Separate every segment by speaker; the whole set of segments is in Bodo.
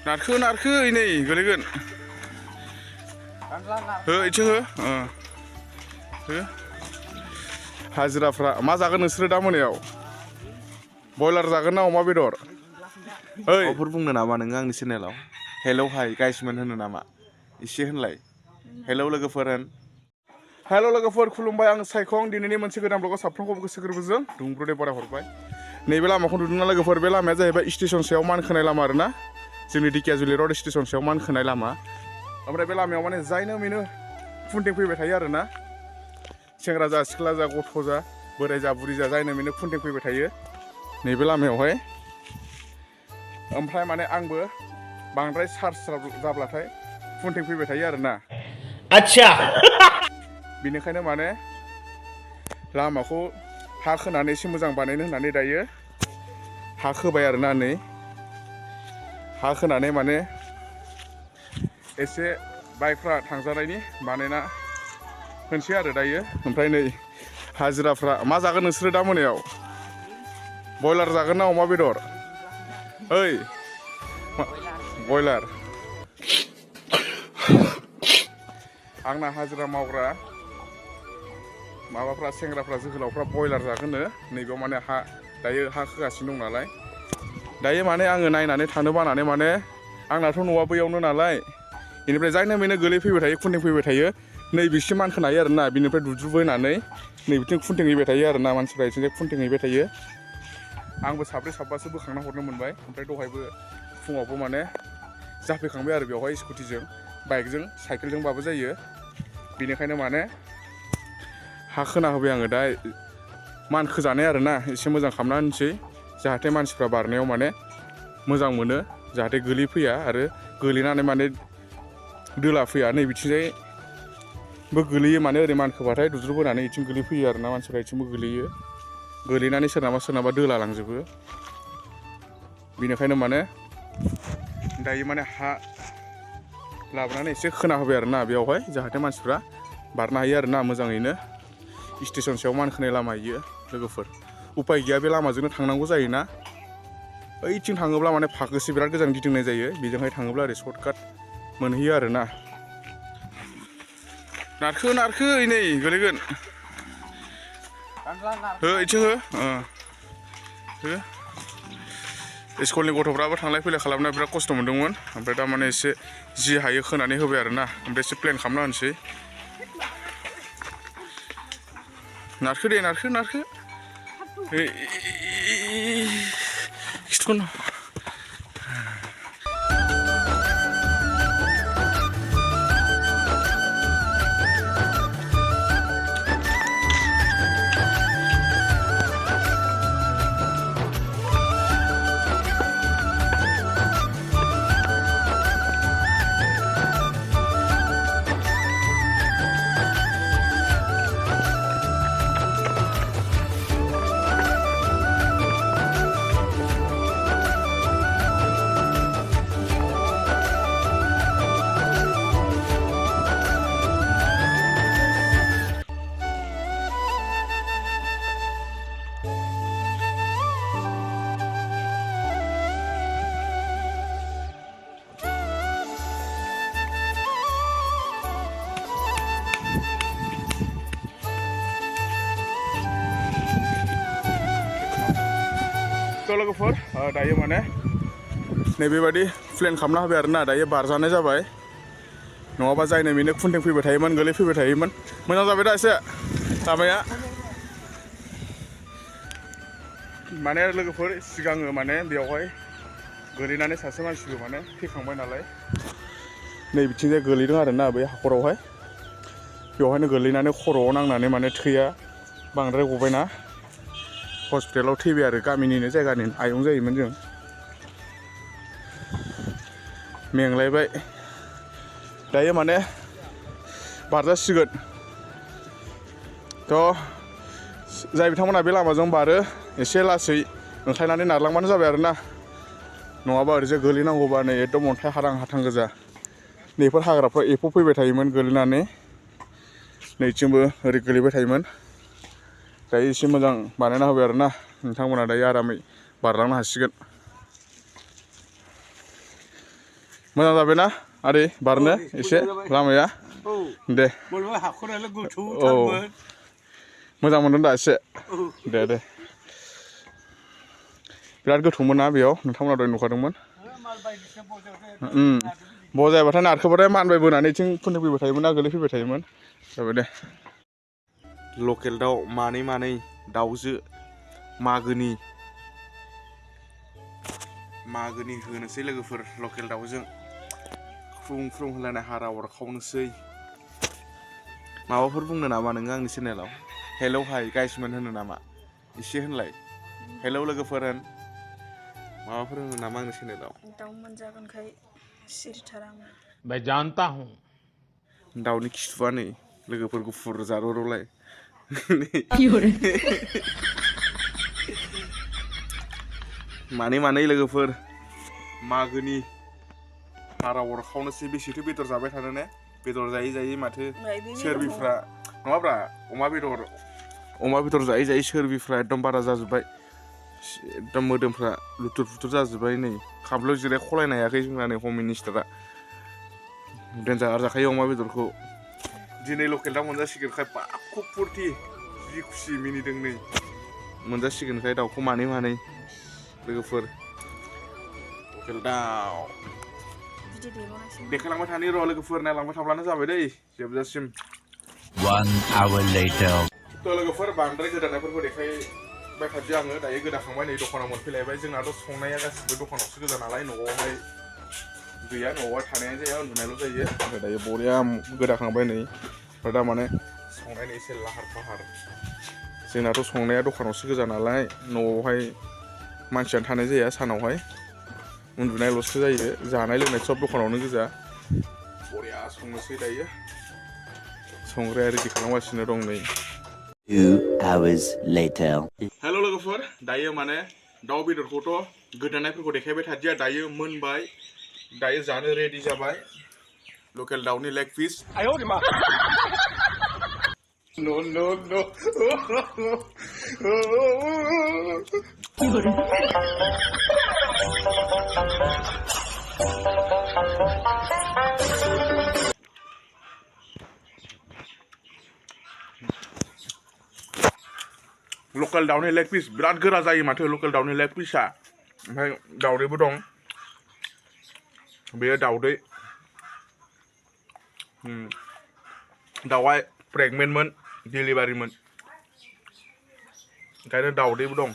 Speaker 1: नारखो नै गोलैगोन हो इथिं हो हाजिराफ्रा मा जागोन नोंसोरो दा मोनायाव बयलार जागोन ना अमा बेदर ओइ
Speaker 2: माबाफोर बुंनो नामा नोङो आंनि चेनेलाव हेलौ हाय गाइसमोन होनो नामा एसे होनलाय हेलौ लोगोफोर होन
Speaker 1: हेल' लोगोफोर खुलुमबाय आं सायखं दिनैनि मोनसे गोदान ब्लगाव साफ्रोमखौबो गोसो गोरबोजों दुंब्रुदै बराय हरबाय नैबे लामाखौ नुदोंना लोगोफोर बे लामाया जाहैबाय स्टेसन सायाव मानखोनाय लामा आरोना जोंनि दिकियाजुलि रड स्टेसन सायाव मानखोनाय लामा ओमफ्राय बे लामायाव माने जायनो मेनो खुन्थिं फैबाय थायो आरोना सेंग्रा जा सिख्ला जा गथ' जा बोराय जा बुरि जा जायनो मेनो खुन्थिं फैबाय थायो नैबे लामायावहाय ओमफ्राय माने आंबो बांद्राय चार्ज जाब्लाथाय खुन्थिं फैबाय थायो आरोना
Speaker 3: आच्छा
Speaker 1: बेनिखायनो माने लामाखौ हा खोनानै एसे मोजां बानायनो होननानै दायो हा खोबाय आरोना नै हा खोनानै माने एसे बाइकफ्रा थांजानायनि बानायना होनसै आरो दायो ओमफ्राय नै हाजिराफ्रा मा जागोन नोंसोरो दा मोनायाव बयलार जागोन ना अमा बेदर ओइ बयलार आंना हाजिरा मावग्रा माबाफ्रा सेंग्राफ्रा जोहोलावफ्रा बयलार जागोननो नैबेयाव माने दायो हा खोगासिनो दं नालाय दायो माने आङो नायनानै थानो बानानै माने आंनाथ' न'आ बैयावनो नालाय बेनिफ्राय जायनो मेनो गोलैफैबाय थायो खुन्थिं फैबाय थायो नैबेसिम मानखोनो हायो आरोना बिनिफ्राय दुद्रुबोनानै नैबिथिं खुन्थिं हैबाय थायो आरोना मानसिफ्रा बिथिंजाय खुन्थिं हैबाय थायो आंबो साब्रै साबासो बोखांना हरनो मोनबाय ओमफ्राय दहायबो फुङावबो माने जाफैखांबाय आरो बेवहाय स्कुटिजों बाइकजों साइकेलजोंबाबो जायो बेनिखायनो माने हा खोना होबाय आङो दा मानखोजानाय आरोना एसे मोजां खालामना होनोसै जाहाथे मानसिफ्रा बारनायाव माने मोजां मोनो जाहाथे गोलैफैया आरो गोलैनानै माने दोला फैया नै बिथिंजायबो गोलैयो माने ओरै मानखोबाथाय दुद्रुबोनानै बिथिं गोलैफैयो आरोना मानसिफ्रा बिथिंबो गोलैयो गोलैनानै सोरनाबा दोला लांजोबो बेनिखायनो माने दायो माने हा लाबोनानै एसे खोना होबाय आरोना बेयावहाय जाहाथे मानसिफ्रा बारनो हायो आरोना मोजाङैनो स्टेसन सायाव मानखोनाय लामा इयो लोगोफोर उपाय गैया बे लामाजोंनो थांनांगौ जायोना ओइथिं थाङोब्ला माने फाखोसे बिराद गोजान गिदिंनाय जायो बेजोंहाय थाङोब्ला ओरै सर्टकाट मोनहैयो आरोना नारखो नै गोलैगोन हो इथिं हो स्कुलनि गथ'फ्राबो थांलाय फैलाय खालामनायाव बिराद खस्थ' मोन्दोंमोन ओमफ्राय दा माने एसे जि हायो खोनानै होबाय आरोना ओमफ्राय एसे प्लेन खालामना होनोसै नारखो खिथुखौनो लोगोफोर दायो माने नैबेबादि प्लेन खालामना होबाय आरोना दायो बारजानाय जाबाय नङाबा जायनो बेनो खुन्थिं फैबाय थायोमोन गोलै फैबाय थायोमोन मोजां जाबाय दा एसे लामाया माने लोगोफोर सिगाङो माने बेयावहाय गोलैनानै सासे मानसिबो माने थैखांबाय नालाय नै बिथिंजाय गोलैदों आरोना बै हाखरावहाय बेवहायनो गोलैनानै खर'आव नांनानै माने थैया बांद्राय गबायना हस्पिटालाव थैबाय आरो गामिनिनो जायगानि आयं जायोमोन जों मेंलायबाय दायो माने बारजासिगोन थ' जाय बिथांमोना बे लामाजों बारो एसे लासै ओंख्लायनानै नारलांबानो जाबाय आरोना नङाबा ओरैजाय गोलैनांगौबा नै एकदम अन्थाइ हारां हाथां गोजा नैफोर हाग्राफ्रा एफौ फैबाय थायोमोन गोलैनानै नैथिंबो ओरै गोलैबाय थायोमोन दायो एसे मोजां बानायना होबाय आरोना नोंथांमोना दायो आरामै बारलांनो हासिगोन मोजां जाबायना आदै बारनो एसे लामाया
Speaker 3: औ
Speaker 1: दे
Speaker 3: बोरैबा हाखरालाय
Speaker 1: औ
Speaker 3: गोथौथारमोन
Speaker 1: मोजां मोनदों दा एसे दे बिराद गोथौमोन ना बेयाव नोंथांमोना दहाय नुखादोंमोन
Speaker 3: माल बायदिसिना
Speaker 1: बजायबाथाय नारखोबाथाय मानबाय बोनानै इथिं फैबाय थायोमोन ना गोलैफैबाय थायोमोन जाबाय दे
Speaker 2: लकेल दाउ मानै दाउजो मागोनि होनोसै लोगोफोर लकेल दाउजों फ्रुं होलायनाय हारा अरखावनोसै माबाफोर बुंनो नामा नोङो आंनि चेनेलाव हेलौ हाय गाइसमोन होनो नामा एसे होनलाय हेलौ लोगोफोर होन माबाफोर होनो नामा आंनि चेनेलाव
Speaker 4: दाउ मोनजागोनखाय सिरिथार आङो
Speaker 3: मैं जानता हूँ
Speaker 2: दाउनि खिथुआ नै लोगोफोर गुफुर जारौरौलाय मानै लोगोफोर मागोनि हारा अरखावनोसै बेसेथो बेदर जाबाय थानो ने बेदर जायै माथो सोरबिफ्रा नङाब्रा अमा बेदर जायै सोरबिफ्रा एकदम बारा जाजोब्बाय एकदम मोदोमफ्रा लुथुर जाजोब्बाय नै खामफ्लायाव जिराय खलायनो हायाखै जोंना नै हम मिनिस्टारा देन्जार जाखायो अमा बेदरखौ दिनै लकेल दाउ मोनजासिगोनखाय बाखुब फुरथि जि खुसि मिनिदों नै मोनजासिगोनखाय दाउखौ मानै लोगोफोर लकेल दाउ देखायलांबाय थानि र' लोगोफोर नायलांबाय थाब्लानो जाबाय दै जोबजासिम
Speaker 5: 1 hour later
Speaker 1: थ' लोगोफोर बांद्राय गोदानायफोरखौ देखायबाय थादो आङो दायो गोदाखांबाय नै दखानाव मोनफैलायबाय जोंनाथ' संनाया गासिबो दखानावसो गोजा नालाय न'आवहाय गैया न'आवहाय थानायानो जाया उन्दुनायल' जायो ओमफ्राय दायो बरिया गोदाखांबाय नै ओमफ्राय दा माने संनायनि एसे लाहार फाहार जोंनाथ' संनाया दखानावसो गोजा नालाय न'आवहाय मानसियानो थानाय जाया सानावहाय उन्दुनायल'सो जायो जानाय लोंनाय सब दखानावनो गोजा बरिया संनोसै दायो संग्राया रेडि खालामगासिनो दं नै
Speaker 5: 2 hours later
Speaker 1: हेल' लोगोफोर दायो माने दाउ बेदरखौथ' गोदानायफोरखौ देखायबाय थादिया दायो मोनबाय दायो जानो रेडि जाबाय लकेल दाउनि लेग पिस लकेल दाउनि लेग पिस बिराद गोरा जायो माथो लकेल दाउनि लेग पिसा ओमफ्राय दाउदैबो दं बेयो दाउदै दाउआ प्रेगनेन्टमोन डिलिभारिमोन ओंखायनो दाउदैबो दं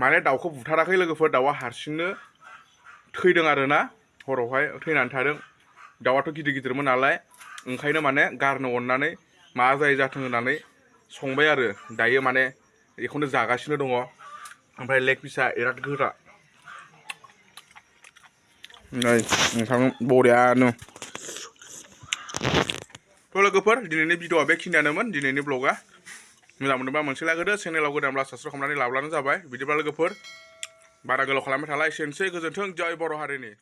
Speaker 1: माने दाउखौ बुथाराखै लोगोफोर दाउआ हारसिंनो थैदों आरोना हरावहाय थैनानै थादों दाउआथ' गिदिरमोन नालाय ओंखायनो माने गारनो अननानै माबा जायो जाथों होननानै संबाय आरो दायो माने बेखौनो जागासिनो दङ ओमफ्राय लेग पिसा बिराद गोरा नै नोंथां बरियानो थ' लोगोफोर दिनैनि भिडिअआ बेखिनियानोमोन दिनैनि ब्लगा मोजां मोनोबा मोनसे लाइक होदो चेनेलाव गोदानब्ला साबस्क्राइब खालामनानै लाब्लानो जाबाय बिदिब्ला लोगोफोर बारा गोलाव खालामबाय थाला एसेनोसै गोजोन्थों जय बर' हारिनि